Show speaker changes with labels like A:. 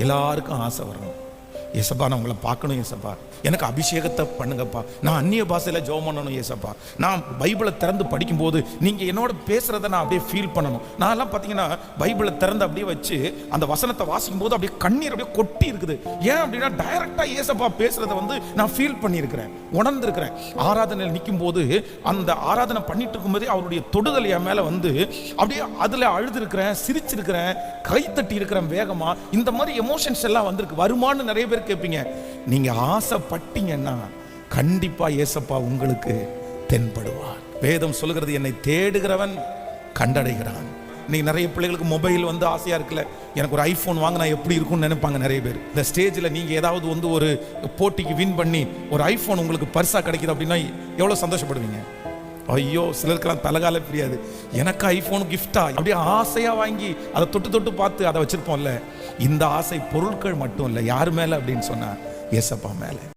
A: எல்லாருக்கும் ஆசை வரணும். ஏசப்பா நான் உங்களை பார்க்கணும், ஏசப்பா எனக்கு அபிஷேகத்தை பண்ணுங்கப்பா, நான் அந்நிய பாஷையில் ஜெபம் பண்ணணும், ஏசப்பா நான் பைபிளை திறந்து படிக்கும்போது நீங்கள் என்னோட பேசுகிறத நான் அப்படியே ஃபீல் பண்ணணும். நான் எல்லாம் பார்த்தீங்கன்னா பைபிளை திறந்து அப்படியே வச்சு அந்த வசனத்தை வாசிக்கும் போது அப்படியே கண்ணீர் அப்படியே கொட்டி இருக்குது. ஏன் அப்படின்னா டைரக்டாக ஏசப்பா பேசுகிறத நான் ஃபீல் பண்ணியிருக்கிறேன், உணர்ந்திருக்கிறேன். ஆராதனையில் நிற்கும் போது அந்த ஆராதனை பண்ணிட்டு இருக்கும்போதே அவருடைய தொடுதல் என் மேலே அப்படியே அதில் அழுதுருக்கிறேன், சிரிச்சிருக்கிறேன், கைத்தட்டி இருக்கிறேன் வேகமாக. இந்த மாதிரி எமோஷன்ஸ் எல்லாம் வந்திருக்கு. வருமானு நிறைய பேர் கேட்பீங்க. நீங்க ஆசைப்பட்டீங்கன்னா கண்டிப்பா ஏசப்பா உங்களுக்கு தென்படுவார். வேதம் சொல்லுகிறது, என்னை தேடுகிறவன் கண்டடைகிறான். இன்னைக்கு நிறைய பிள்ளைகளுக்கு மொபைல் ஆசையா இருக்குல்ல, எனக்கு ஒரு ஐபோன் வாங்கினா எப்படி இருக்கும்னு நினைப்பாங்க நிறைய பேர். இந்த ஸ்டேஜில் நீங்க ஏதாவது ஒரு போட்டிக்கு வின் பண்ணி ஒரு ஐபோன் உங்களுக்கு பரிசா கிடைக்குது அப்படின்னா எவ்வளவு சந்தோஷப்படுவீங்க? ஐயோ, சிலருக்கெல்லாம் தலகால புரியாது. எனக்கு ஐபோன் கிஃப்டா அப்படியே ஆசையா வாங்கி அதை தொட்டு தொட்டு பார்த்து அதை வச்சிருப்போம்ல. இந்த ஆசை பொருட்கள் மட்டும் இல்லை, யார் மேல அப்படின்னு சொன்னா ஏசப்பா மேல.